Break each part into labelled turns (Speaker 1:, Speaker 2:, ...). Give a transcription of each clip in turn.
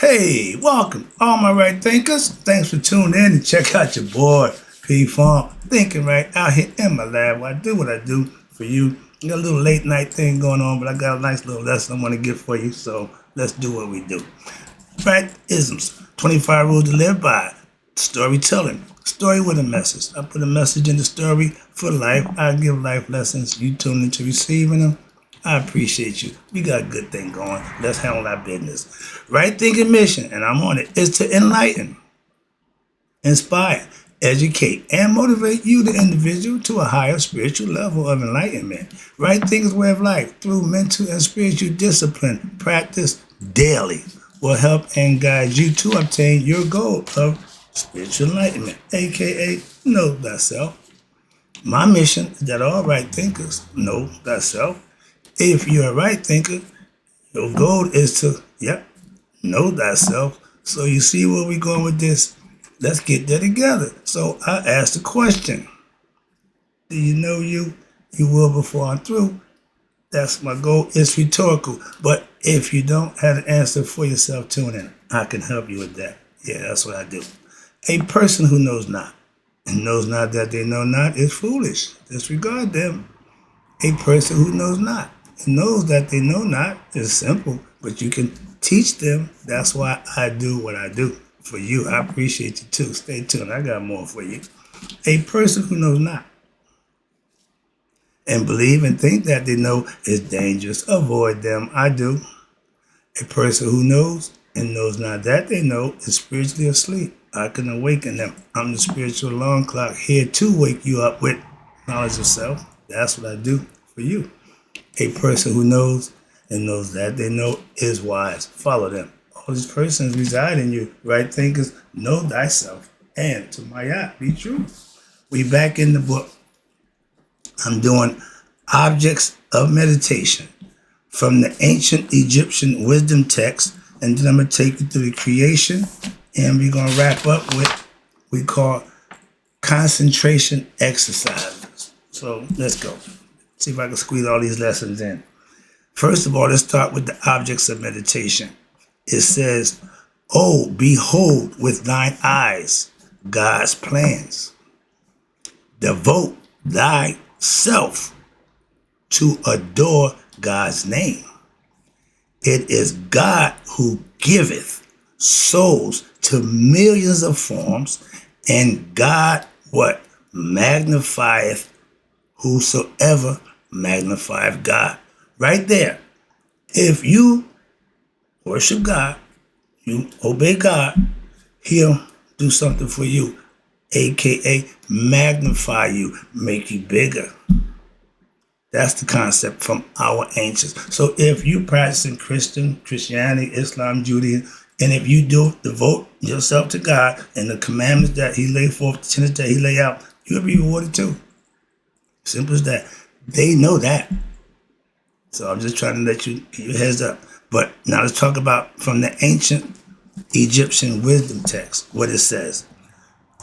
Speaker 1: Hey, welcome, all my right thinkers. Thanks for tuning in and check out your boy, P Farm, thinking right out here in my lab. Where I do what I do for you. I got a little late night thing going on, but I got a nice little lesson I want to give for you. So let's do what we do. Right isms, 25 rules to live by. Storytelling, story with a message. I put a message in the story for life. I give life lessons. You tune into receiving them. I appreciate you. We got a good thing going. Let's handle our business. Right thinking mission, and I'm on it, is to enlighten, inspire, educate, and motivate you, the individual, to a higher spiritual level of enlightenment. Right thinking way of life through mental and spiritual discipline, practice daily, will help and guide you to obtain your goal of spiritual enlightenment, aka know thyself. My mission is that all right thinkers know thyself. If you're a right thinker, your goal is to, know thyself. So you see where we're going with this? Let's get that together. So I asked the question, do you know you? You will before I'm through. That's my goal. It's rhetorical. But if you don't have an answer for yourself, tune in. I can help you with that. Yeah, that's what I do. A person who knows not and knows not that they know not is foolish. Disregard them. A person who knows not and knows that they know not is simple, but you can teach them. That's why I do what I do for you. I appreciate you too. Stay tuned. I got more for you. A person who knows not and believe and think that they know is dangerous. Avoid them. I do. A person who knows and knows not that they know is spiritually asleep. I can awaken them. I'm the spiritual alarm clock here to wake you up with knowledge of self. That's what I do for you. A person who knows and knows that they know is wise. Follow them. All these persons reside in you. Right thinkers, know thyself. And to my yacht, be true. We back in the book. I'm doing objects of meditation from the ancient Egyptian wisdom text, and then I'm going to take you through the creation, and we're going to wrap up with what we call concentration exercises. So let's go. See if I can squeeze all these lessons in. First of all, let's start with the objects of meditation. It says, oh, behold with thine eyes God's plans. Devote thyself to adore God's name. It is God who giveth souls to millions of forms, and God what? Magnifieth whosoever magnifieth God. Right there. If you worship God, you obey God, he'll do something for you, aka magnify you, make you bigger. That's the concept from our ancients. So if you practicing Christianity, Islam, Judaism, and if you do devote yourself to God and the commandments that he laid forth, the tenets that he laid out, you'll be rewarded too. Simple as that. They know that. So I'm just trying to let you get your heads up. But now let's talk about from the ancient Egyptian wisdom text, what it says.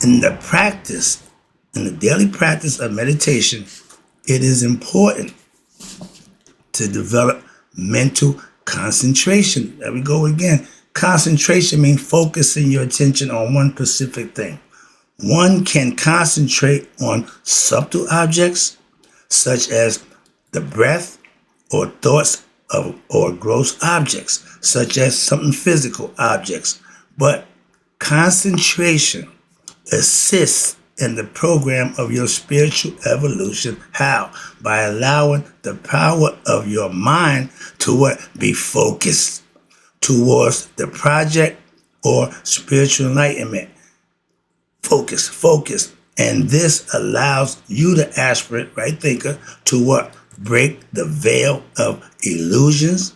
Speaker 1: In the daily practice of meditation, it is important to develop mental concentration. There we go again. Concentration means focusing your attention on one specific thing. One can concentrate on subtle objects, such as the breath, or thoughts of, or gross objects, such as something physical objects. But concentration assists in the program of your spiritual evolution. How? By allowing the power of your mind to what? Be focused towards the project or spiritual enlightenment. Focus. And this allows you, the aspirant, right thinker, to what? Break the veil of illusions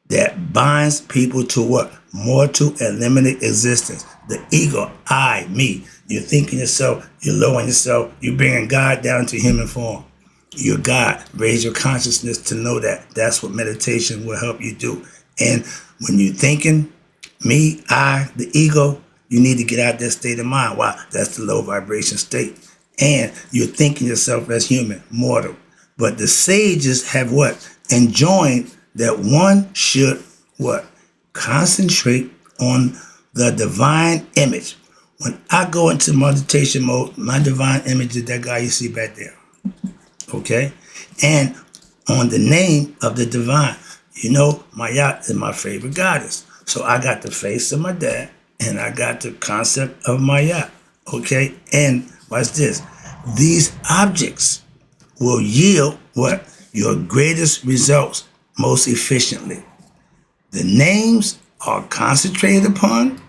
Speaker 1: that binds people to what? Mortal and limited existence. The ego, I, me. You're thinking yourself, you're lowering yourself, you're bringing God down to human form. You're God. Raise your consciousness to know that. That's what meditation will help you do. And when you're thinking, me, I, the ego, you need to get out that state of mind. Why? That's the low vibration state. And you're thinking yourself as human, mortal. But the sages have what? Enjoined that one should what? Concentrate on the divine image. When I go into meditation mode, my divine image is that guy you see back there. Okay? And on the name of the divine, you know, Mayat is my favorite goddess. So I got the face of my dad and I got the concept of Mayat. Okay? And watch this. These objects will yield what? Your greatest results most efficiently. The names are concentrated upon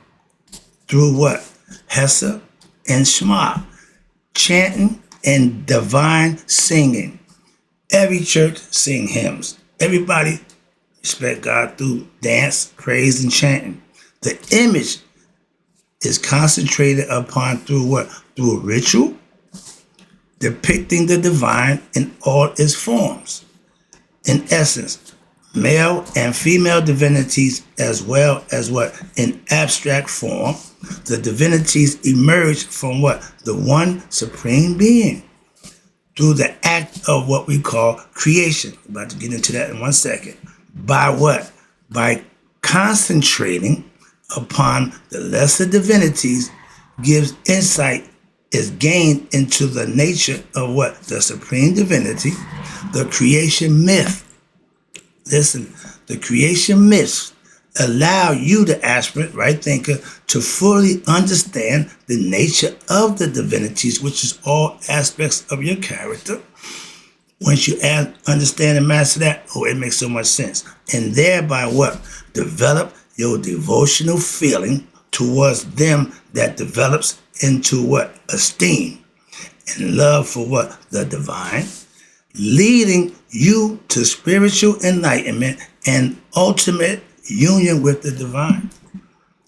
Speaker 1: through what? Hessa and Shema, chanting and divine singing. Every church sing hymns. Everybody respect God through dance, praise, and chanting. The image is concentrated upon through what? Through ritual, depicting the divine in all its forms. In essence, male and female divinities as well as what? In abstract form, the divinities emerge from what? The one supreme being through the act of what we call creation. I'm about to get into that in 1 second. By what? By concentrating upon the lesser divinities gives insight is gained into the nature of what? The supreme divinity, the creation myth. Listen, the creation myths allow you, the aspirant, right thinker, to fully understand the nature of the divinities, which is all aspects of your character. Once you understand and master that, it makes so much sense. And thereby what? Develop your devotional feeling towards them that develops into what? Esteem and love for what? The divine, leading you to spiritual enlightenment and ultimate union with the divine.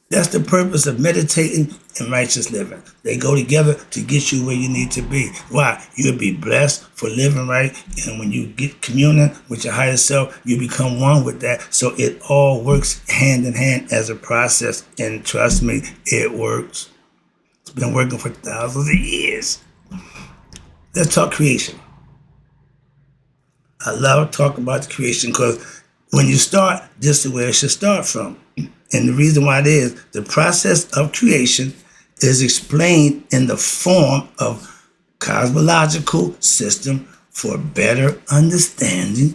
Speaker 1: That's the purpose of meditating and righteous living. They go together to get you where you need to be. Why? You'll be blessed for living right. And when you get communion with your higher self, you become one with that. So it all works hand in hand as a process. And trust me, it works. It's been working for thousands of years. Let's talk creation. I love talking about the creation because when you start, this is where it should start from. And the reason why it is, the process of creation is explained in the form of cosmological system for better understanding.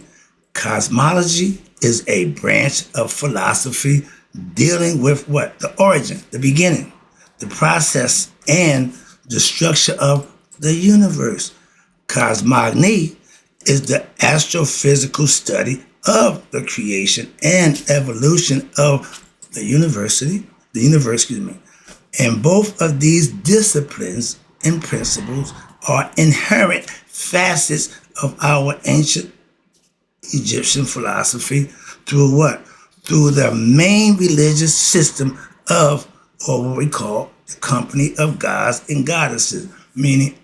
Speaker 1: Cosmology is a branch of philosophy dealing with what? The origin, the beginning, the process, and the structure of the universe. Cosmogony is the astrophysical study of the creation and evolution of the universe, And both of these disciplines and principles are inherent facets of our ancient Egyptian philosophy through what? Through the main religious system of, or what we call, the company of gods and goddesses, meaning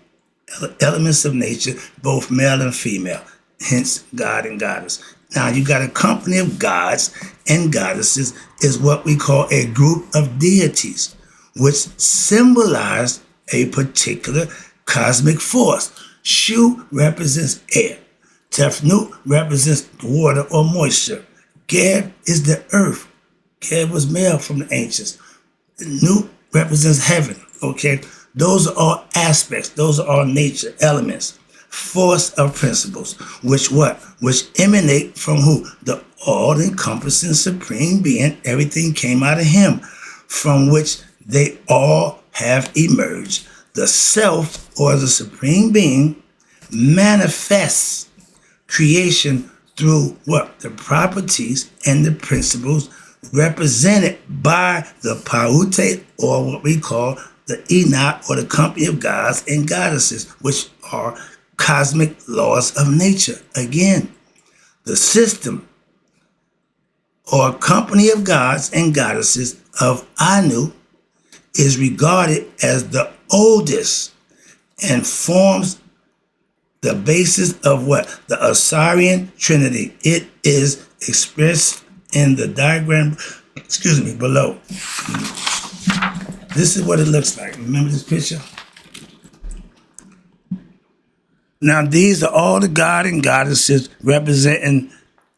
Speaker 1: elements of nature, both male and female, hence God and goddess. Now you got a company of gods and goddesses is what we call a group of deities, which symbolize a particular cosmic force. Shu represents air. Tefnut represents water or moisture. Geb is the earth. Geb was male from the ancients. Nut represents heaven. Okay, those are all aspects. Those are all nature elements. Force of principles, which emanate from who? The all-encompassing supreme being. Everything came out of him, from which they all have emerged. The self, or the supreme being, manifests creation through what? The properties and the principles represented by the Paute, or what we call the Enoch, or the company of gods and goddesses, which are cosmic laws of nature. Again, the system or company of gods and goddesses of Anu is regarded as the oldest and forms the basis of what? The Osirian Trinity. It is expressed in the diagram, below. This is what it looks like. Remember this picture? Now, these are all the god and goddesses representing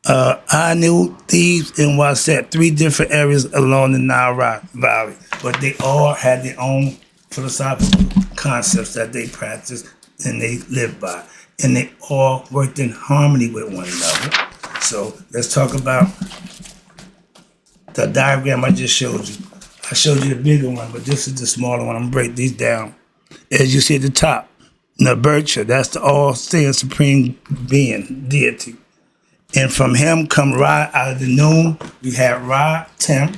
Speaker 1: Anu, Thebes, and Waset, three different areas along the Nile Valley, but they all had their own philosophical concepts that they practiced and they lived by, and they all worked in harmony with one another. So let's talk about the diagram I just showed you. I showed you the bigger one, but this is the smaller one. I'm gonna break these down. As you see at the top, Nabercha, that's the all-seeing supreme being, deity. And from him come Ra out of the noon. You had Ra, Tem.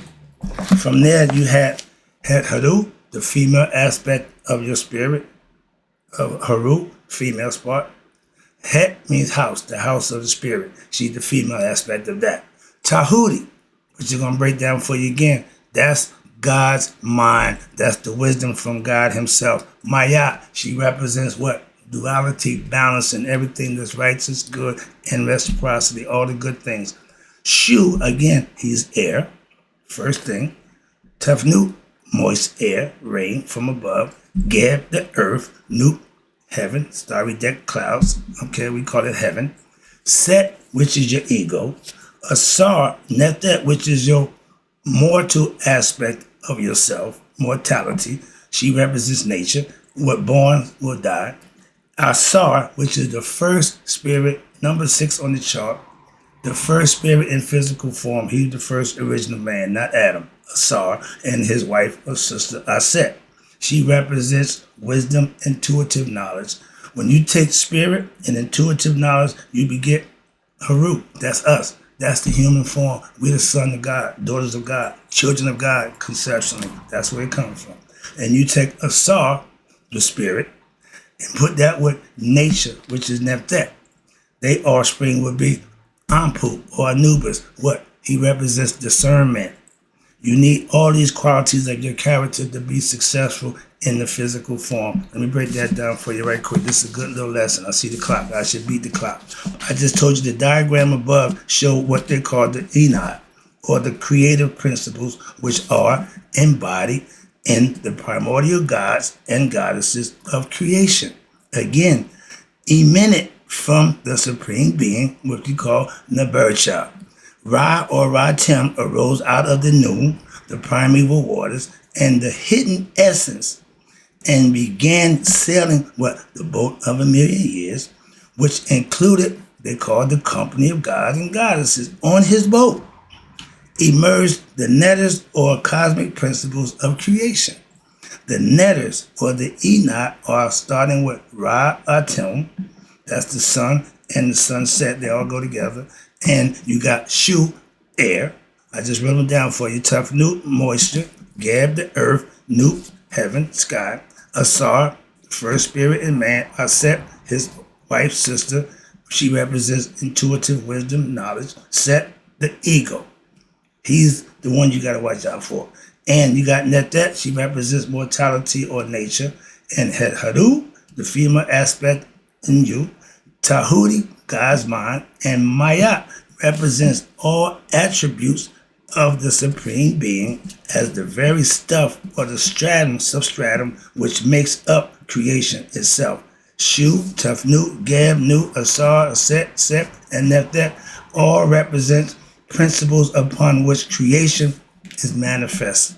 Speaker 1: From there you had Haru, the female aspect of your spirit, of Haru, female part. Het means house, the house of the spirit. She's the female aspect of that. Tahuti, which you're going to break down for you again, that's God's mind. That's the wisdom from God himself. Maya, she represents what? Duality, balance, and everything that's righteous, good, and reciprocity, all the good things. Shu, again, he's air, first thing. Tafnut, moist air, rain from above. Geb, the earth. Nut, heaven, starry decked clouds. Okay, we call it heaven. Set, which is your ego. Asar, Nethet, which is your mortal aspect of yourself, mortality. She represents nature. What born will die. Asar, which is the first spirit, number 6 on the chart, the first spirit in physical form. He's the first original man, not Adam. Asar, and his wife or sister Aset. She represents wisdom, intuitive knowledge. When you take spirit and intuitive knowledge, you beget Haru. That's us. That's the human form. We're the son of God, daughters of God, children of God, conceptually. That's where it comes from. And you take Asar, the spirit, and put that with nature, which is Nephet. Their offspring would be Anpu or Anubis. What? He represents discernment. You need all these qualities of your character to be successful in the physical form. Let me break that down for you right quick. This is a good little lesson. I see the clock. I should beat the clock. I just told you the diagram above showed what they call the Enot, or the creative principles, which are embodied in the primordial gods and goddesses of creation. Again, eminent from the supreme being, what we call Nabercha. Ra or Ra-Tem arose out of the noon, the primeval waters, and the hidden essence, and began sailing what? The boat of a million years, which included, they called the company of gods and goddesses. On his boat emerged the netters or cosmic principles of creation. The netters or the Enot are starting with Ra-Atem, that's the sun and the sunset, they all go together. And you got Shu, air. I just wrote them down for you. Tafnut, moisture. Geb, the earth. Nut, heaven, sky. Asar, first spirit in man. Aset, his wife's sister. She represents intuitive wisdom, knowledge. Set, the ego. He's the one you got to watch out for. And you got Netet, she represents mortality or nature. And Het Haru, the female aspect in you. Tahuti, God's mind, and Maya represents all attributes of the supreme being as the very stuff or the substratum, which makes up creation itself. Shu, Tafnut, Geb, Nut, Asar, Aset, Set, and Nephet all represent principles upon which creation is manifest.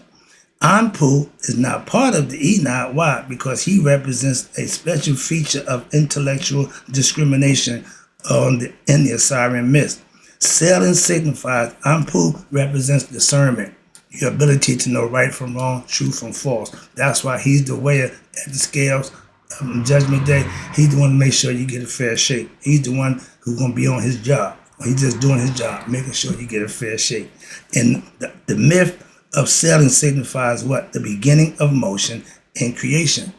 Speaker 1: Anpu is not part of the Enot. Why? Because he represents a special feature of intellectual discrimination in the Assyrian myth. Sailing signifies, Anpu represents discernment, your ability to know right from wrong, true from false. That's why he's the weigher at the scales on Judgment Day. He's the one to make sure you get a fair shake. He's the one who's going to be on his job. He's just doing his job, making sure you get a fair shake. And the myth of sailing signifies what? The beginning of motion in creation.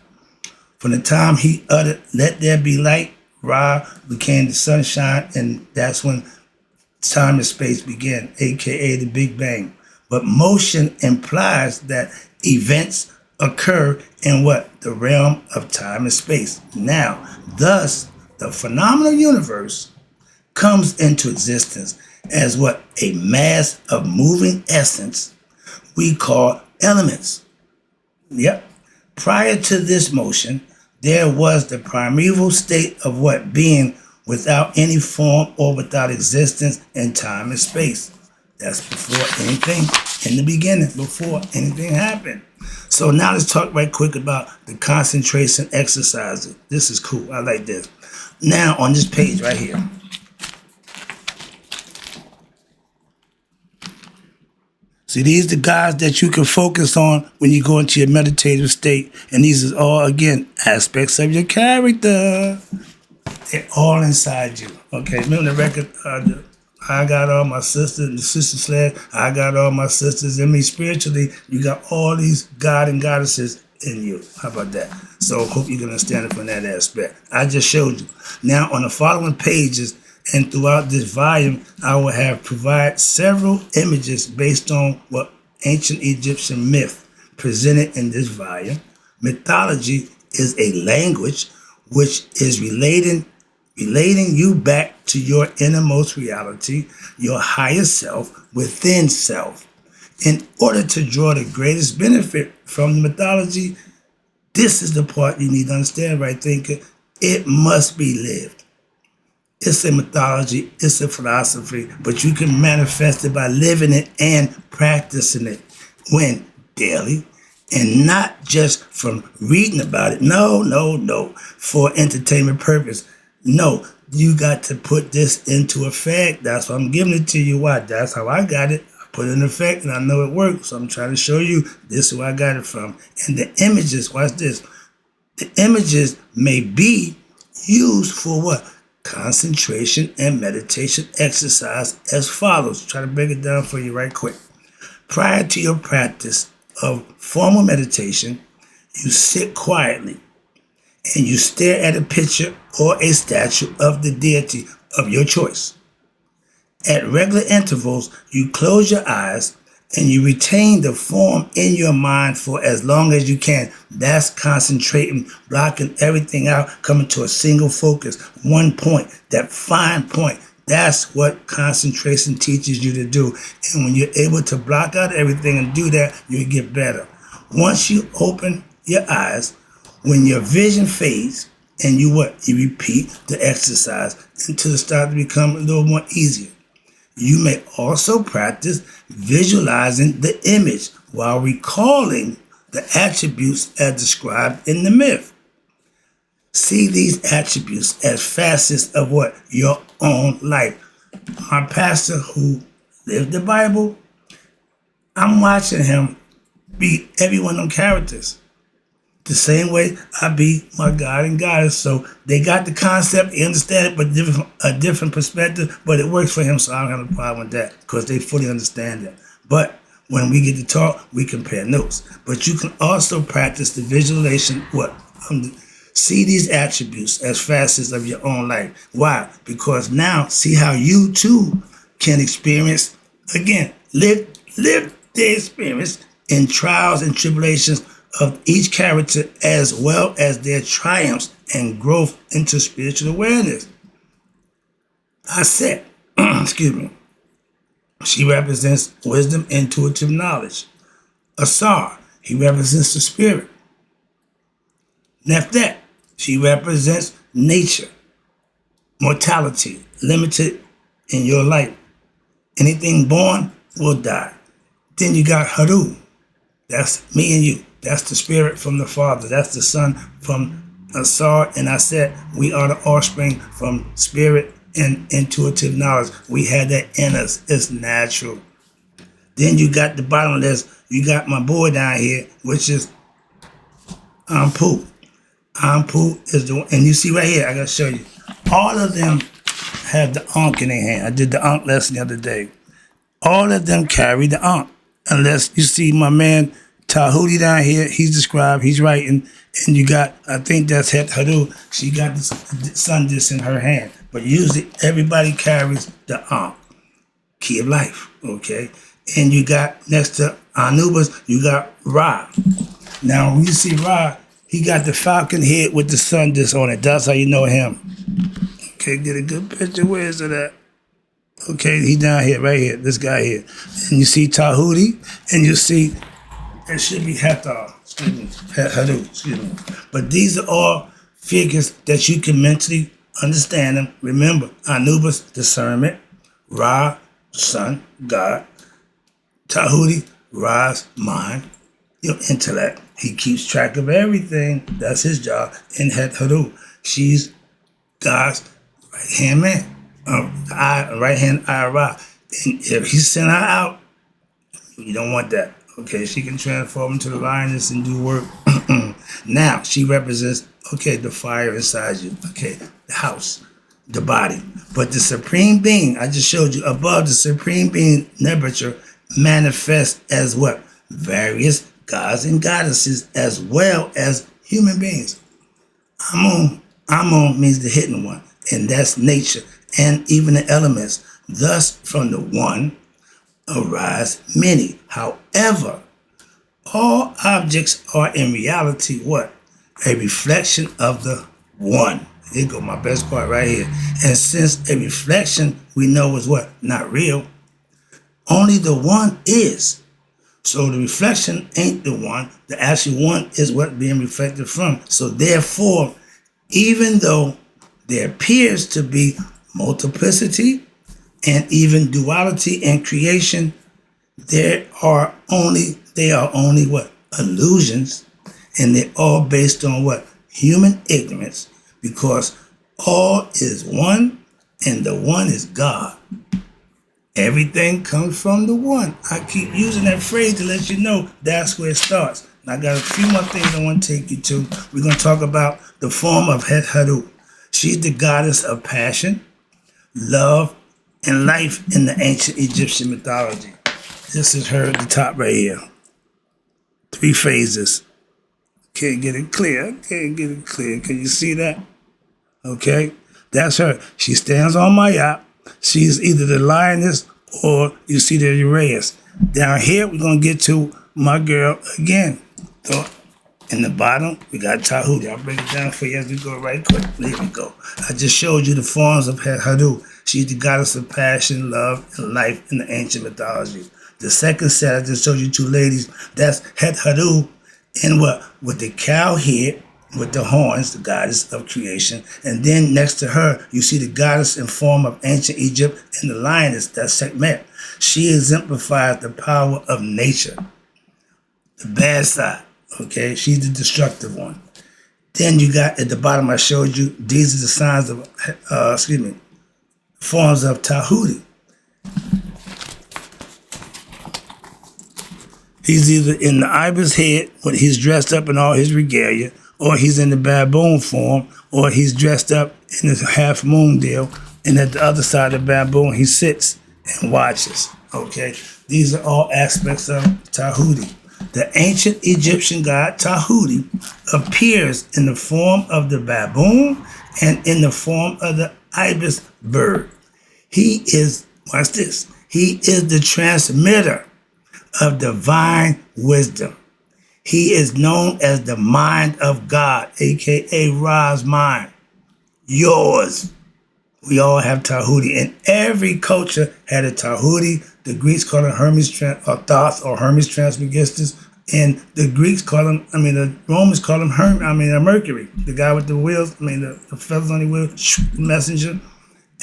Speaker 1: From the time he uttered, let there be light, Ra became the sunshine, and that's when time and space began, aka the Big Bang. But motion implies that events occur in what? The realm of time and space. Now, thus, the phenomenal universe comes into existence as what? A mass of moving essence we call elements. Yep. Prior to this motion, there was the primeval state of what? Being, without any form or without existence in time and space. That's before anything, in the beginning, before anything happened. So now let's talk right quick about the concentration exercises. This is cool. I like this. Now on this page right here. See, these are the guys that you can focus on when you go into your meditative state. And these are all, again, aspects of your character. They're all inside you. Okay, remember the record, I got all my sisters, the sister slash, I got all my sisters in me. Spiritually, you got all these God and goddesses in you. How about that? So hope you can understand it from that aspect. I just showed you. Now, on the following pages, and throughout this volume, I will have provide several images based on what ancient Egyptian myth presented in this volume. Mythology is a language which is relating you back to your innermost reality, your higher self, within self. In order to draw the greatest benefit from the mythology, this is the part you need to understand, right, thinker? It must be lived. It's a mythology, it's a philosophy, but you can manifest it by living it and practicing it when daily, and not just from reading about it. No, for entertainment purpose. No, you got to put this into effect. That's why I'm giving it to you. Why? That's how I got it. I put it in effect and I know it works. So I'm trying to show you this is where I got it from. And the images, watch this. The images may be used for what? Concentration and meditation exercise as follows. Try to break it down for you right quick. Prior to your practice of formal meditation, you sit quietly and you stare at a picture or a statue of the deity of your choice. At regular intervals, you close your eyes and you retain the form in your mind for as long as you can. That's concentrating, blocking everything out, coming to a single focus, one point, that fine point. That's what concentration teaches you to do. And when you're able to block out everything and do that, you get better. Once you open your eyes, when your vision fades, and you repeat the exercise until it starts to become a little more easier. You may also practice visualizing the image while recalling the attributes as described in the myth. See these attributes as facets of what? Your own life. My pastor who lived the Bible, I'm watching him be every one of them characters. The same way I be my God and goddess. So they got the concept, they understand it, but a different perspective, but it works for him, so I don't have a problem with that because they fully understand it. But when we get to talk, we compare notes. But you can also practice the visualization, see these attributes as facets of your own life. Why? Because now see how you too can experience, again, live the experience in trials and tribulations of each character as well as their triumphs and growth into spiritual awareness. I said, excuse me, she represents wisdom, intuitive knowledge. Asar, he represents the spirit. Neftet, she represents nature, mortality, limited in your life. Anything born will die. Then you got Haru, that's me and you. That's the spirit from the Father. That's the Son from Asar. And I said, we are the offspring from spirit and intuitive knowledge. We had that in us. It's natural. Then you got the bottom of this. You got my boy down here, which is Ampu. Ampu is the one. And you see right here, I got to show you. All of them have the Ankh in their hand. I did the Ankh lesson the other day. All of them carry the Ankh. Unless you see my man Tahuti down here, he's described, he's writing, and you got, I think that's Het Haru, she got the sun disk in her hand. But usually everybody carries the Ankh, key of life, okay? And you got, next to Anubis, you got Ra. Now, when you see Ra, he got the falcon head with the sun disk on it. That's how you know him. Okay, get a good picture. Where is it at? Okay, he down here, right here, this guy here. And you see Tahuti, and you see, it should be Hathor, Haru, excuse me. But these are all figures that you can mentally understanding. Remember, Anubis, discernment. Ra, sun, God. Tahuti, Ra's mind, your intellect. He keeps track of everything. That's his job. And Het Haru, she's God's right hand man, right hand Ra. And if he sent her out, you don't want that. Okay, she can transform into the lioness and do work. Now she represents, okay, the fire inside you. Okay, the house, the body. But the supreme being, I just showed you above, the supreme being Nebuchadnezzar manifests as what? Various gods and goddesses as well as human beings. Amun means the hidden one, and that's nature and even the elements. Thus, from the one arise many. However, all objects are in reality what? A reflection of the one. Here go my best part right here. And since a reflection we know is what? Not real. Only the one is. So the reflection ain't the one. The actual one is what being reflected from. So therefore, even though there appears to be multiplicity and even duality in creation, they are only what? Illusions, and they're all based on what? Human ignorance, because all is one and the one is God. Everything comes from the one. I keep using that phrase to let you know that's where it starts. And I got a few more things I want to take you to. We're going to talk about the form of Het Haru. She's the goddess of passion, love, and life in the ancient Egyptian mythology. This is her at the top right here. 3 phases. Can't get it clear. Can you see that? Okay? That's her. She stands on my yacht. She's either the lioness or you see the Uranus. Down here, we're going to get to my girl again. So in the bottom, we got Tahuti. I'll break it down for you as we go right quick. There we go. I just showed you the forms of Het Haru. She's the goddess of passion, love, and life in the ancient mythology. The second set, I just showed you 2 ladies. That's Het Haru in what? With the cow head, with the horns, the goddess of creation. And then next to her, you see the goddess in form of ancient Egypt and the lioness, that's Sekhmet. She exemplifies the power of nature, the bad side, okay? She's the destructive one. Then you got at the bottom, I showed you, these are the signs of, forms of Tahuti. He's either in the ibis head, when he's dressed up in all his regalia, or he's in the baboon form, or he's dressed up in his half moon deal, and at the other side of the baboon, he sits and watches, okay? These are all aspects of Tahuti. The ancient Egyptian god Tahuti appears in the form of the baboon and in the form of the ibis bird. He is, watch this, he is the transmitter of divine wisdom. He is known as the mind of God, aka Ra's mind. Yours. We all have Tahuti, and every culture had a Tahuti. The Greeks call him Hermes or Thoth or Hermes Trismegistus, and the the Romans call him Mercury, the guy with the wheels, the feathers on the wheels, messenger.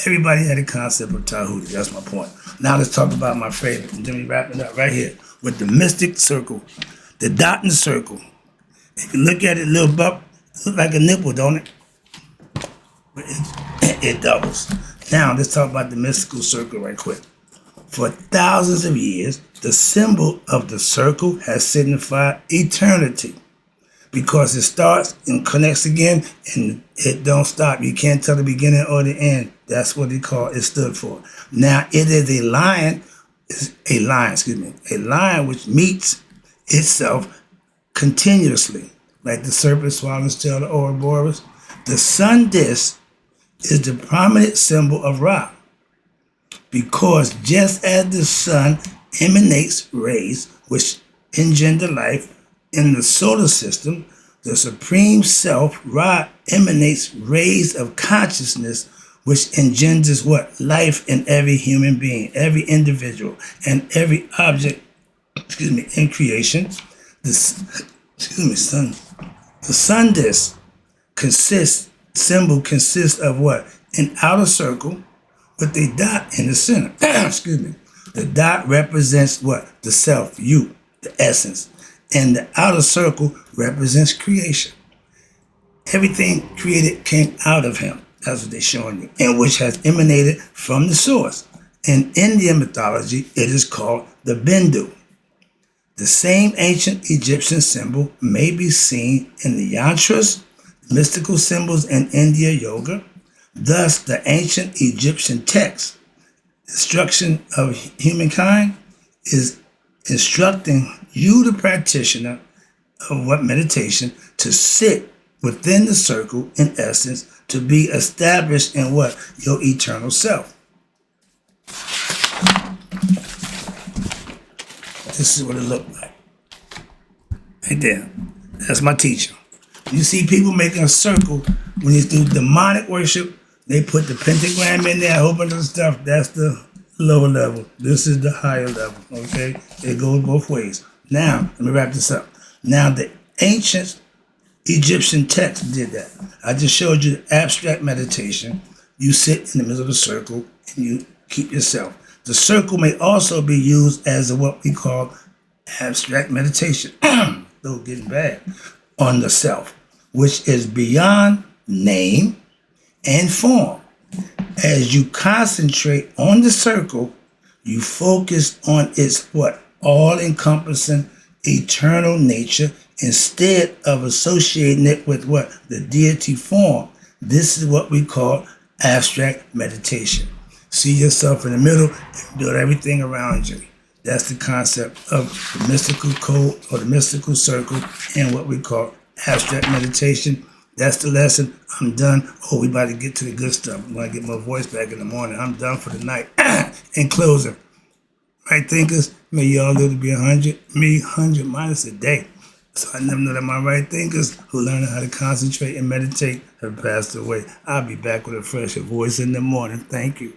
Speaker 1: Everybody had a concept of Tahuti. That's my point. Now let's talk about my favorite, and then we wrap it up right here with the mystic circle, the dot in the circle. If you look at it, little bump, look like a nipple, don't it? But it doubles. Now let's talk about the mystical circle right quick. For thousands of years, the symbol of the circle has signified eternity, because it starts and connects again and it don't stop. You can't tell the beginning or the end. That's what it stood for. Now it is a lion which meets itself continuously, like the serpent swallow's tail, the Ouroboros. The sun disk is the prominent symbol of Ra, because just as the sun emanates rays which engender life in the solar system, the Supreme Self, Ra, emanates rays of consciousness which engenders what? Life in every human being, every individual, and every object, in creation. The sun disk consists symbol consists of what? An outer circle with a dot in the center. Excuse me. The dot represents what? The self, you, the essence. And the outer circle represents creation. Everything created came out of him. That's what they're showing you. And which has emanated from the source. In Indian mythology, it is called the Bindu. The same ancient Egyptian symbol may be seen in the yantras, mystical symbols in India yoga. Thus, the ancient Egyptian text, instruction of humankind, is instructing you, the practitioner of what meditation, to sit within the circle in essence, to be established in what? Your eternal self. This is what it looked like. Right there. That's my teacher. You see people making a circle when you do demonic worship, they put the pentagram in there, a whole bunch of stuff. That's the lower level. This is the higher level, okay? It goes both ways. Now, let me wrap this up. Now, the ancient Egyptian text did that. I just showed you the abstract meditation. You sit in the middle of the circle and you keep yourself. The circle may also be used as what we call abstract meditation, though getting bad, on the self, which is beyond name and form. As you concentrate on the circle, you focus on its what? All-encompassing eternal nature instead of associating it with what? The deity form. This is what we call abstract meditation. See yourself in the middle and build everything around you. That's the concept of the mystical code or the mystical circle and what we call abstract meditation. That's the lesson. I'm done. Oh, we about to get to the good stuff. I'm going to get my voice back in the morning. I'm done for the night. In closing, right thinkers, may y'all live to be 100. Me, 100 minus a day. So I never know that my right thinkers who learn how to concentrate and meditate have passed away. I'll be back with a fresher voice in the morning. Thank you.